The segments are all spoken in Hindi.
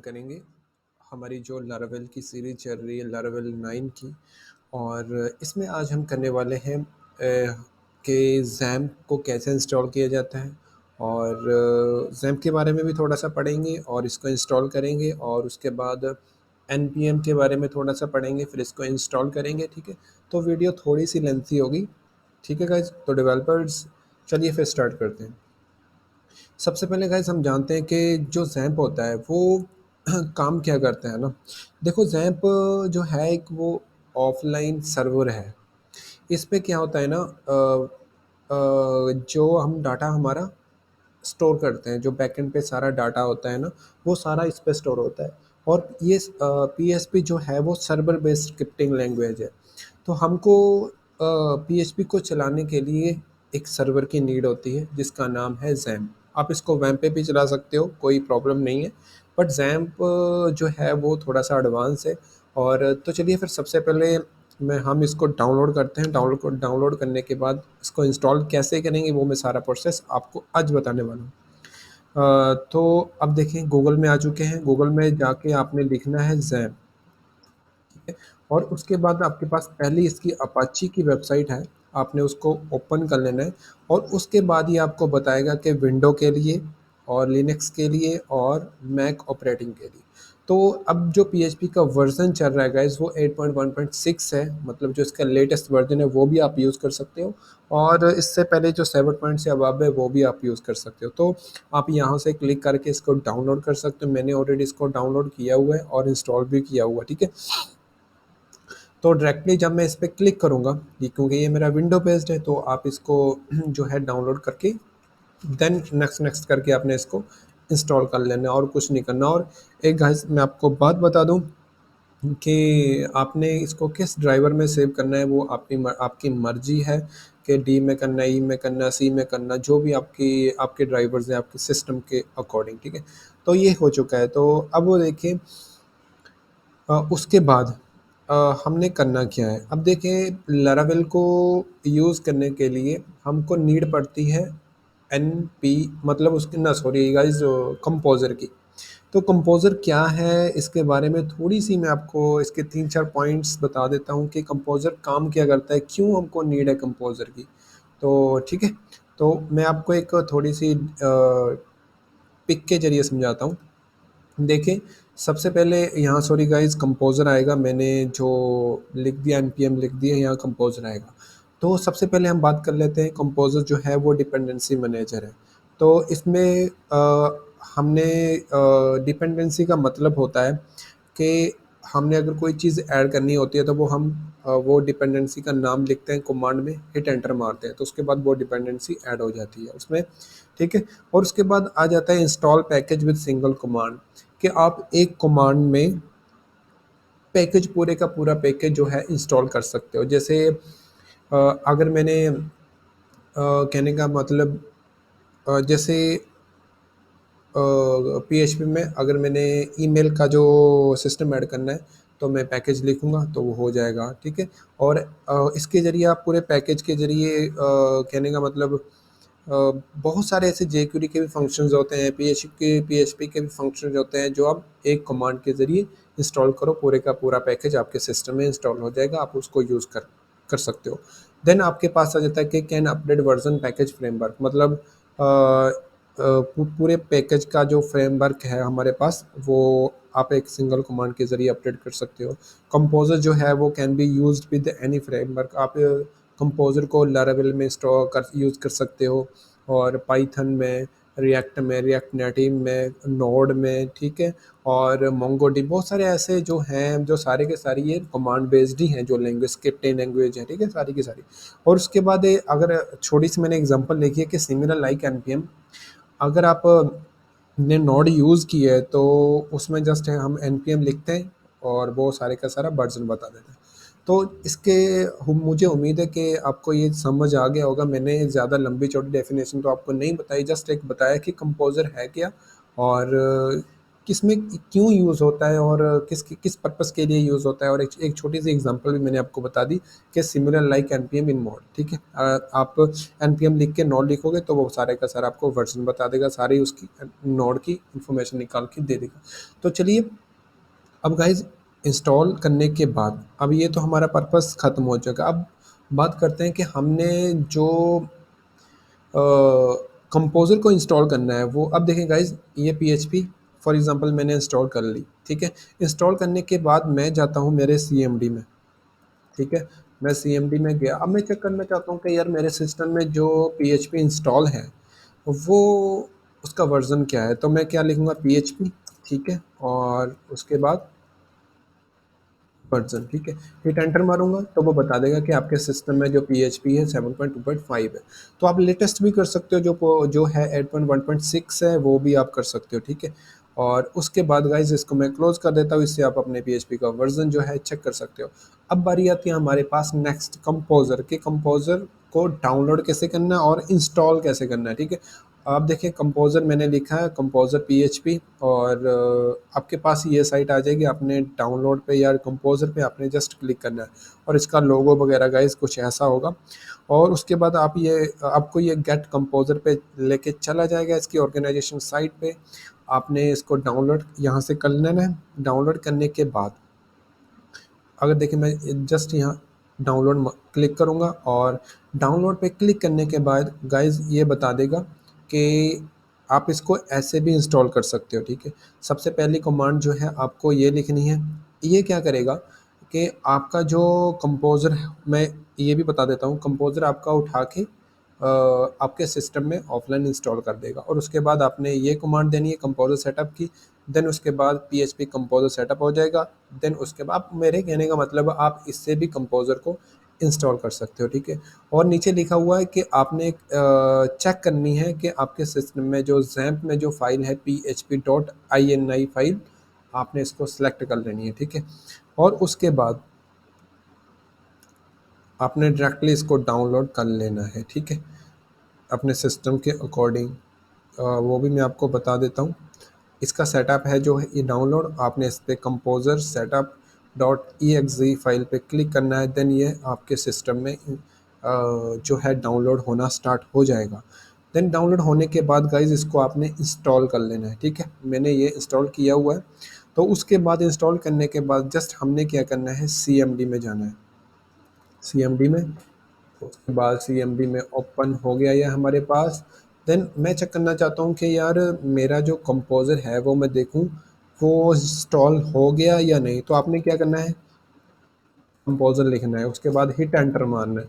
करेंगे हमारी जो लारावेल की सीरीज़ चल रही है लारावेल 9 की। और इसमें आज हम करने वाले हैं कि ज़ैम्प को कैसे इंस्टॉल किया जाता है। और ज़ैम्प के बारे में भी थोड़ा-सा पढ़ेंगे और इसको इंस्टॉल करेंगे और उसके बाद एनपीएम के बारे में थोड़ा-सा पढ़ेंगे, फिर इसको इंस्टॉल करेंगे, ठीक है? तो वीडियो थोड़ी-सी लेंथी होगी, ठीक है गाइज़? तो डेवलपर्स चलिए फिर स्टार्ट करते हैं। सबसे पहले गाइस हम जानते हैं कि जो ज़ैम्प होता है वो काम क्या करता है ना। देखो ज़ैम्प जो है एक वो ऑफलाइन सर्वर है। इस पे क्या होता है ना, जो हम डाटा हमारा स्टोर करते हैं, जो बैकएंड पे सारा डाटा होता है ना, वो सारा इस पे स्टोर होता है। और ये पीएचपी जो है वो सर्वर बेस्ड स्क्रिप्टिंग लैंग्वेज है। तो हमको पीएचपी को चलाने के लिए एक सर्वर की नीड होती है जिसका नाम है ज़ैम्प। आप इसको वैम्प पे भी चला सकते हो, कोई प्रॉब्लम नहीं है। बट ज़ैम्प जो है वो थोड़ा सा एडवांस है। और तो चलिए फिर सबसे पहले मैं हम इसको डाउनलोड करते हैं। डाउनलोड करने के बाद इसको इंस्टॉल कैसे करेंगे वो मैं सारा प्रोसेस आपको आज बताने वाला हूँ। तो अब देखें गूगल में आ चुके हैं। गूगल में जाके आपने लिखना है ज़ैम्प, ठीक है? और उसके बाद आपके पास पहली इसकी अपाची की वेबसाइट है, आपने उसको ओपन कर लेना है। और उसके बाद ये आपको बताएगा कि विंडो के लिए और लिनक्स के लिए और मैक ऑपरेटिंग के लिए। तो अब जो पीएचपी का वर्ज़न चल रहा है गाइस वो 8.1.6 है, मतलब जो इसका लेटेस्ट वर्ज़न है वो भी आप यूज़ कर सकते हो। और इससे पहले जो 7 पॉइंट से अबव है वो भी आप यूज़ कर सकते हो। तो आप यहाँ से क्लिक करके इसको डाउनलोड कर सकते हो। मैंने ऑलरेडी इसको डाउनलोड किया हुआ है और इंस्टॉल भी किया हुआ है, ठीक है? तो डायरेक्टली जब मैं इस पे क्लिक करूँगा, ये क्योंकि ये मेरा विंडो बेस्ड है, तो आप इसको जो है डाउनलोड करके देन नेक्स्ट नेक्स्ट करके आपने इसको इंस्टॉल कर लेना है और कुछ नहीं करना। और एक गाइस मैं आपको बात बता दूँ कि आपने इसको किस ड्राइवर में सेव करना है वो आपकी मर्ज़ी है कि डी में करना है, ई में करना है, सी में करना, जो भी आपके ड्राइवर्स हैं आपके सिस्टम के अकॉर्डिंग, ठीक है? तो ये हो चुका है। तो अब वो देखिए उसके बाद हमने करना क्या है। अब देखें लारावेल को यूज़ करने के लिए हमको नीड पड़ती है एन पी, मतलब उसकी ना सॉरी गाइज, कंपोज़र की। तो कंपोज़र क्या है इसके बारे में थोड़ी सी मैं आपको इसके 3-4 पॉइंट्स बता देता हूँ कि कंपोज़र काम क्या करता है, क्यों हमको नीड है कंपोज़र की। तो ठीक है, तो मैं आपको एक थोड़ी सी पिक के ज़रिए समझाता हूँ। देखिए, सबसे पहले यहाँ सॉरी गाइज़ कंपोज़र आएगा, मैंने जो लिख दिया npm लिख दिया, यहाँ कंपोज़र आएगा। तो सबसे पहले हम बात कर लेते हैं, कंपोज़र जो है वो डिपेंडेंसी मैनेजर है। तो इसमें हमने डिपेंडेंसी का मतलब होता है कि हमने अगर कोई चीज़ ऐड करनी होती है तो वो डिपेंडेंसी का नाम लिखते हैं कमांड में, हिट एंटर मारते हैं तो उसके बाद वो डिपेंडेंसी ऐड हो जाती है उसमें, ठीक है? और उसके बाद आ जाता है install package with single command, कि आप एक कमांड में पैकेज पूरे का पूरा पैकेज जो है इंस्टॉल कर सकते हो। जैसे अगर मैंने कहने का मतलब जैसे पीएचपी में अगर मैंने ईमेल का जो सिस्टम ऐड करना है तो मैं पैकेज लिखूँगा तो वो हो जाएगा, ठीक है? और इसके ज़रिए आप पूरे पैकेज के ज़रिए कहने का मतलब बहुत सारे ऐसे जेक्यूरी के भी फंक्शंस होते हैं, पीएचपी के भी फंक्शंस होते हैं जो आप एक कमांड के ज़रिए इंस्टॉल करो, पूरे का पूरा पैकेज आपके सिस्टम में इंस्टॉल हो जाएगा, आप उसको यूज़ कर कर सकते हो। देन आपके पास आ जाता है कि can update version package framework, मतलब पूरे पैकेज का जो फ्रेमवर्क है हमारे पास वो आप एक सिंगल कमांड के ज़रिए अपडेट कर सकते हो। कंपोज़र जो है वो can be used with any framework, आप कंपोज़र को लारावेल में इंस्टॉल कर यूज़ कर सकते हो, और पाइथन में, रिएक्ट नेटिव में, नोड में, ठीक है? और मोंगोडीबी, बहुत सारे ऐसे जो हैं जो सारे के सारे ये कमांड बेस्ड ही हैं, जो लैंग्वेज स्क्रिप्टिंग लैंग्वेज है, ठीक है? सारी की सारी। और उसके बाद अगर छोटी सी मैंने एग्जांपल लिखी है कि सिमिलर लाइक एनपीएम, अगर आप ने नोड यूज़ की है तो उसमें जस्ट है हम npm लिखते हैं और वो सारे का सारा वर्जन बता देते हैं। तो इसके मुझे उम्मीद है कि आपको ये समझ आ गया होगा। मैंने ज़्यादा लंबी चौड़ी डेफिनेशन तो आपको नहीं बताई, जस्ट एक बताया कि कंपोज़र है क्या। और किस में क्यों यूज़ होता है और किस पर्पस के लिए यूज़ होता है, और एक छोटी सी एग्जांपल भी मैंने आपको बता दी कि सिमिलर लाइक एनपीएम इन मोड, ठीक है। आप एनपीएम लिख के नोड लिखोगे तो वो सारे का सारा आपको वर्जन बता देगा, सारी उसकी नोड की इंफॉर्मेशन निकाल के दे देगा। तो चलिए, अब गाइज इंस्टॉल करने के बाद अब ये तो हमारा पर्पस ख़त्म हो जाएगा। अब बात करते हैं कि हमने जो कंपोज़र को इंस्टॉल करना है वो, अब देखें गाइज, ये पीएचपी फॉर एग्जांपल मैंने इंस्टॉल कर ली, ठीक है। इंस्टॉल करने के बाद मैं जाता हूँ मेरे सीएमडी में, ठीक है। मैं सीएमडी में गया, अब मैं चेक करना चाहता हूँ कि यार मेरे सिस्टम में जो पीएचपी इंस्टॉल है वो, उसका वर्जन क्या है। तो मैं क्या लिखूँगा, पीएचपी, ठीक है, और उसके बाद वर्जन, ठीक है। हिट एंटर मारूंगा तो वो बता देगा कि आपके सिस्टम में जो पीएचपी है 7.2.5 है। तो आप लेटेस्ट भी कर सकते हो, जो है 8.1.6 है वो भी आप कर सकते हो, ठीक है। और उसके बाद गाइज इसको मैं क्लोज कर देता हूँ, इससे आप अपने पीएचपी का वर्जन जो है चेक कर सकते हो। अब बारी आती है हमारे पास नेक्स्ट कंपोजर के, कंपोजर को डाउनलोड कैसे करना है और इंस्टॉल कैसे करना है, ठीक है। आप देखिए, कंपोज़र मैंने लिखा है, कंपोज़र पीएचपी, और आपके पास ये साइट आ जाएगी। आपने डाउनलोड पे या कंपोज़र पे आपने जस्ट क्लिक करना है और इसका लोगो वगैरह गाइस कुछ ऐसा होगा। और उसके बाद आपको ये गेट कंपोज़र पे लेके चला जाएगा, इसकी ऑर्गेनाइजेशन साइट पे। आपने इसको डाउनलोड यहाँ से कर लेना है। डाउनलोड करने के बाद अगर देखिए, मैं जस्ट यहाँ डाउनलोड क्लिक करूँगा और डाउनलोड पे क्लिक करने के बाद गाइज ये बता देगा कि आप इसको ऐसे भी इंस्टॉल कर सकते हो, ठीक है। सबसे पहली कमांड जो है आपको ये लिखनी है। ये क्या करेगा कि आपका जो कंपोज़र है, मैं ये भी बता देता हूँ, कंपोज़र आपका उठा के आपके सिस्टम में ऑफलाइन इंस्टॉल कर देगा। और उसके बाद आपने ये कमांड देनी है कंपोज़र सेटअप की। देन उसके बाद पीएचपी कंपोज़र सेटअप हो जाएगा। देन उसके बाद मेरे कहने का मतलब आप इससे भी कंपोज़र को इंस्टॉल कर सकते हो, ठीक है। और नीचे लिखा हुआ है कि आपने चेक करनी है कि आपके सिस्टम में जो जैम्प में जो फाइल है php.ini फाइल, आपने इसको सेलेक्ट कर लेनी है, ठीक है। और उसके बाद आपने डायरेक्टली इसको डाउनलोड कर लेना है, ठीक है, अपने सिस्टम के अकॉर्डिंग। वो भी मैं आपको बता देता हूँ। इसका सेटअप है जो है ये डाउनलोड, आपने इस पे composer setup dot E file पे क्लिक करना है। देन ये आपके सिस्टम में जो है डाउनलोड होना स्टार्ट हो जाएगा। देन डाउनलोड होने के बाद गाइज इसको आपने इंस्टॉल कर लेना है, ठीक है। मैंने ये इंस्टॉल किया हुआ है। तो उसके बाद इंस्टॉल करने के बाद जस्ट हमने क्या करना है, सीएमडी में जाना है। सीएमडी में, उसके बाद सीएमडी में ओपन हो गया ये हमारे पास। देन मैं चेक करना चाहता हूँ कि यार मेरा जो कंपोज़र है वो मैं देखूँ वो इंस्टॉल हो गया या नहीं। तो आपने क्या करना है, कंपोज़र लिखना है, उसके बाद हिट एंटर मारना है।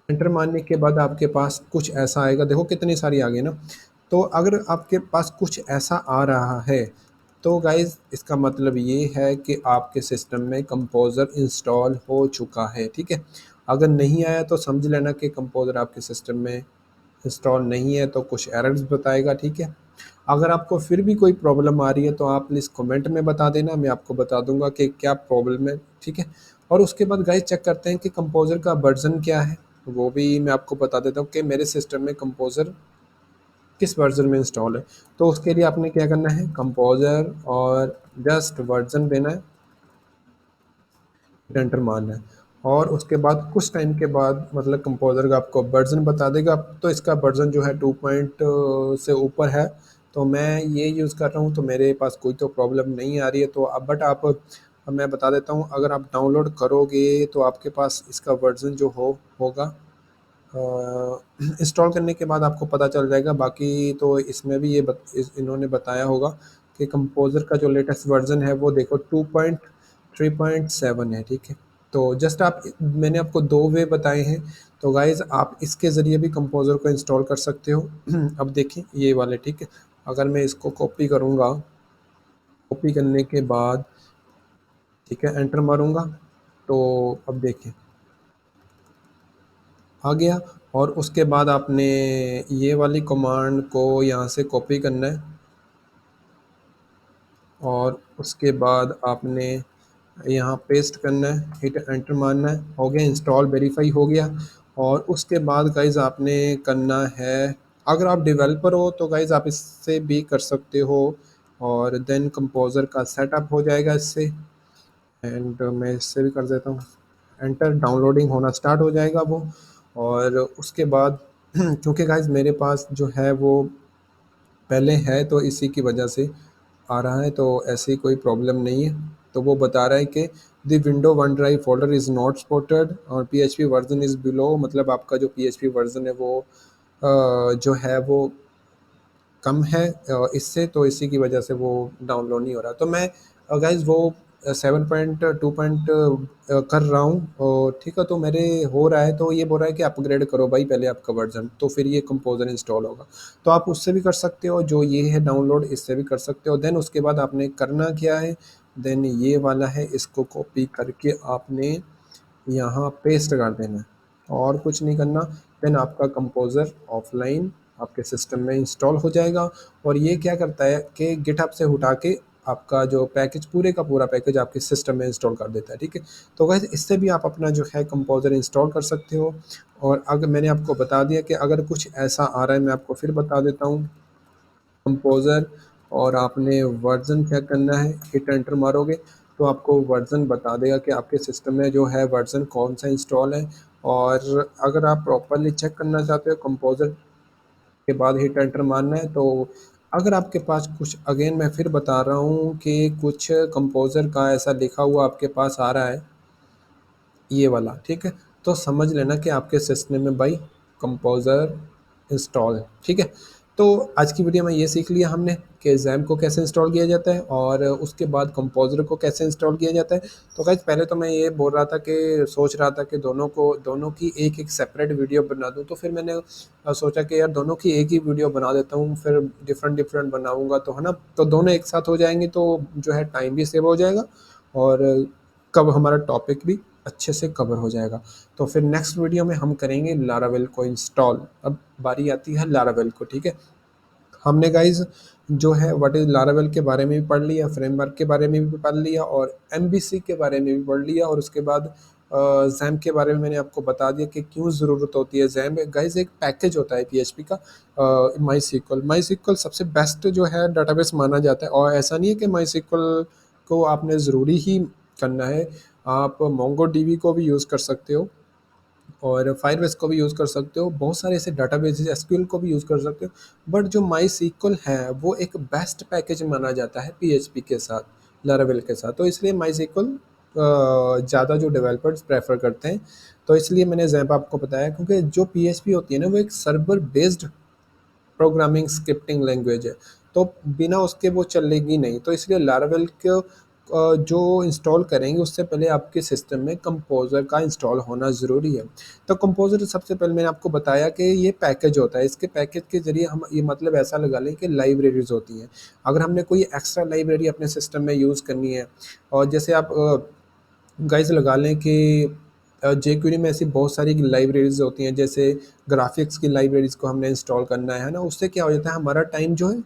एंटर मारने के बाद आपके पास कुछ ऐसा आएगा, देखो कितनी सारी आ गई ना। तो अगर आपके पास कुछ ऐसा आ रहा है तो गाइज़ इसका मतलब ये है कि आपके सिस्टम में कंपोज़र इंस्टॉल हो चुका है, ठीक है। अगर नहीं आया तो समझ लेना कि कंपोज़र आपके सिस्टम में इंस्टॉल नहीं है, तो कुछ एरर्स बताएगा, ठीक है। अगर आपको फिर भी कोई प्रॉब्लम आ रही है तो आप प्लीज़ कमेंट में बता देना, मैं आपको बता दूंगा कि क्या प्रॉब्लम है, ठीक है। और उसके बाद गाइस चेक करते हैं कि कंपोज़र का वर्जन क्या है। वो भी मैं आपको बता देता हूँ कि मेरे सिस्टम में कंपोज़र किस वर्जन में इंस्टॉल है। तो उसके लिए आपने क्या करना है, कंपोज़र और जस्ट वर्जन देना है, एंटर मारना है। और उसके बाद कुछ टाइम के बाद मतलब कंपोज़र का आपको वर्जन बता देगा। अब तो इसका वर्जन जो है 2 पॉइंट से ऊपर है। तो मैं ये यूज़ कर रहा हूँ तो मेरे पास कोई तो प्रॉब्लम नहीं आ रही है। तो अब बट आप, अब मैं बता देता हूँ, अगर आप डाउनलोड करोगे तो आपके पास इसका वर्जन जो होगा इंस्टॉल करने के बाद आपको पता चल जाएगा। बाकी तो इसमें भी इन्होंने बताया होगा कि कंपोज़र का जो लेटेस्ट वर्जन है वो देखो 2.3.7 है, ठीक है। तो जस्ट आप, मैंने आपको दो वे बताए हैं। तो गाइज़ आप इसके ज़रिए भी कंपोज़र को इंस्टॉल कर सकते हो। अब देखिए ये वाले, ठीक है। अगर मैं इसको कॉपी करूँगा, कॉपी करने के बाद ठीक है एंटर मारूँगा, तो अब देखिए आ गया। और उसके बाद आपने ये वाली कमांड को यहाँ से कॉपी करना है और उसके बाद आपने यहाँ पेस्ट करना है, हिट एंटर मारना है। हो गया इंस्टॉल, वेरीफाई हो गया। और उसके बाद गाइज़ आपने करना है, अगर आप डेवलपर हो तो गाइज़ आप इससे भी कर सकते हो और देन कंपोज़र का सेटअप हो जाएगा इससे। एंड मैं इससे भी कर देता हूँ एंटर, डाउनलोडिंग होना स्टार्ट हो जाएगा वो। और उसके बाद क्योंकि गाइज मेरे पास जो है वो पहले है तो इसी की वजह से आ रहा है, तो ऐसी कोई प्रॉब्लम नहीं है। तो वो बता रहा है कि the window one drive folder is not spotted और पीएचपी वर्जन इज़ बिलो, मतलब आपका जो पीएचपी वर्जन है वो जो है वो कम है इससे, तो इसी की वजह से वो डाउनलोड नहीं हो रहा। तो मैं गाइज वो 7.2 कर रहा हूँ और ठीक है, तो मेरे हो रहा है, तो ये बोल रहा है कि अपग्रेड करो भाई पहले आपका वर्जन, तो फिर ये कंपोजर इंस्टॉल होगा। तो आप उससे भी कर सकते हो, जो ये है डाउनलोड, इससे भी कर सकते हो। देन उसके बाद आपने करना क्या है, देन ये वाला है, इसको कॉपी करके आपने यहाँ पेस्ट कर देना है और कुछ नहीं करना। देन आपका कंपोज़र ऑफलाइन आपके सिस्टम में इंस्टॉल हो जाएगा। और ये क्या करता है कि गिटहब से उठा के आपका जो पैकेज, पूरे का पूरा पैकेज आपके सिस्टम में इंस्टॉल कर देता है, ठीक है। तो गाइस इससे भी आप अपना जो है कंपोज़र इंस्टॉल कर सकते हो। और अगर मैंने आपको बता दिया कि अगर कुछ ऐसा आ रहा है, मैं आपको फिर बता देता हूँ, कंपोज़र और आपने वर्ज़न चेक करना है, हिट एंटर मारोगे तो आपको वर्ज़न बता देगा कि आपके सिस्टम में जो है वर्ज़न कौन सा इंस्टॉल है। और अगर आप प्रॉपर्ली चेक करना चाहते हो कंपोज़र के बाद हिट एंटर मारना है, तो अगर आपके पास कुछ, अगेन मैं फिर बता रहा हूँ कि कुछ कंपोज़र का ऐसा लिखा हुआ आपके पास आ रहा है, ये वाला, ठीक है, तो समझ लेना कि आपके सिस्टम में भाई कंपोज़र इंस्टॉल है, ठीक है। तो आज की वीडियो में ये सीख लिया हमने कि जैम को कैसे इंस्टॉल किया जाता है और उसके बाद कंपोज़र को कैसे इंस्टॉल किया जाता है। तो गाइस पहले तो मैं ये बोल रहा था कि सोच रहा था कि दोनों की एक एक सेपरेट वीडियो बना दूं, तो फिर मैंने सोचा कि यार दोनों की एक ही वीडियो बना देता हूँ, फिर डिफरेंट डिफरेंट बनाऊंगा तो है ना, तो दोनों एक साथ हो जाएंगे, तो जो है टाइम भी सेव हो जाएगा और कब हमारा टॉपिक भी अच्छे से कवर हो जाएगा। तो फिर नेक्स्ट वीडियो में हम करेंगे लारावेल को इंस्टॉल। अब बारी आती है लारावेल को, ठीक है। हमने गाइज जो है व्हाट इज़ लारावेल के बारे में भी पढ़ लिया, फ्रेमवर्क के बारे में भी पढ़ लिया और एमबीसी के बारे में भी पढ़ लिया, और उसके बाद जैम के बारे में मैंने आपको बता दिया कि क्यों ज़रूरत होती है। जैम गाइज एक पैकेज होता है पीएचपी का, माई सीक्वल सबसे बेस्ट जो है डाटाबेस माना जाता है। और ऐसा नहीं है कि माई सीक्वल को आपने ज़रूरी ही करना है, आप मोंगो डीबी को भी यूज़ कर सकते हो और फायरबेस को भी यूज़ कर सकते हो, बहुत सारे ऐसे डाटाबेसेस एसक्यूएल को भी यूज़ कर सकते हो। बट जो माई सीक्वल है वो एक बेस्ट पैकेज माना जाता है पीएचपी के साथ, लारावेल के साथ, तो इसलिए माई सीक्वल ज़्यादा जो डेवलपर्स प्रेफर करते हैं। तो इसलिए मैंने जैम्प आपको बताया, क्योंकि जो पीएचपी होती है ना वो एक server based programming scripting language है, तो बिना उसके वो चलेगी नहीं। तो इसलिए लारावेल को जो इंस्टॉल करेंगे उससे पहले आपके सिस्टम में कंपोज़र का इंस्टॉल होना ज़रूरी है। तो कंपोज़र सबसे पहले मैंने आपको बताया कि ये पैकेज होता है, इसके पैकेज के ज़रिए हम ये मतलब ऐसा लगा लें कि लाइब्रेरीज़ होती हैं। अगर हमने कोई एक्स्ट्रा लाइब्रेरी अपने सिस्टम में यूज़ करनी है, और जैसे आप गाइस लगा लें कि जेक्यूरी में ऐसी बहुत सारी लाइब्रेरीज होती हैं, जैसे ग्राफिक्स की लाइब्रेरीज को हमने इंस्टॉल करना है ना, उससे क्या हो जाता है हमारा टाइम जो है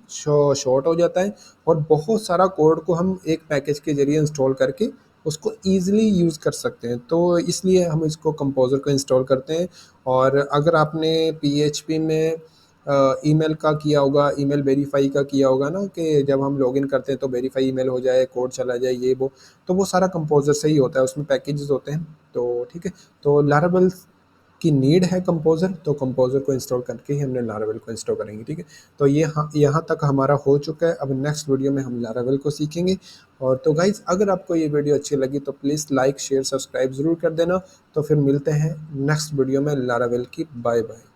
शॉर्ट हो जाता है और बहुत सारा कोड को हम एक पैकेज के जरिए इंस्टॉल करके उसको ईजिली यूज़ कर सकते हैं। तो इसलिए हम इसको कंपोज़र को इंस्टॉल करते हैं। और अगर आपने पीएचपी में ईमेल का किया होगा, ईमेल वेरीफाई का किया होगा ना, कि जब हम लॉगिन करते हैं तो वेरीफाई ईमेल हो जाए, कोड चला जाए, ये वो, तो वो सारा कंपोज़र से ही होता है, उसमें पैकेजेस होते हैं। तो ठीक है, तो लारावेल की नीड है कंपोज़र, तो कंपोज़र को इंस्टॉल करके ही हमने लारावेल को इंस्टॉल करेंगे, ठीक है। तो ये यहाँ तक हमारा हो चुका है। अब नेक्स्ट वीडियो में हम लारावेल को सीखेंगे। और तो गाइज अगर आपको ये वीडियो अच्छी लगी तो प्लीज़ लाइक शेयर सब्सक्राइब ज़रूर कर देना। तो फिर मिलते हैं नेक्स्ट वीडियो में लारावेल की। Bye bye.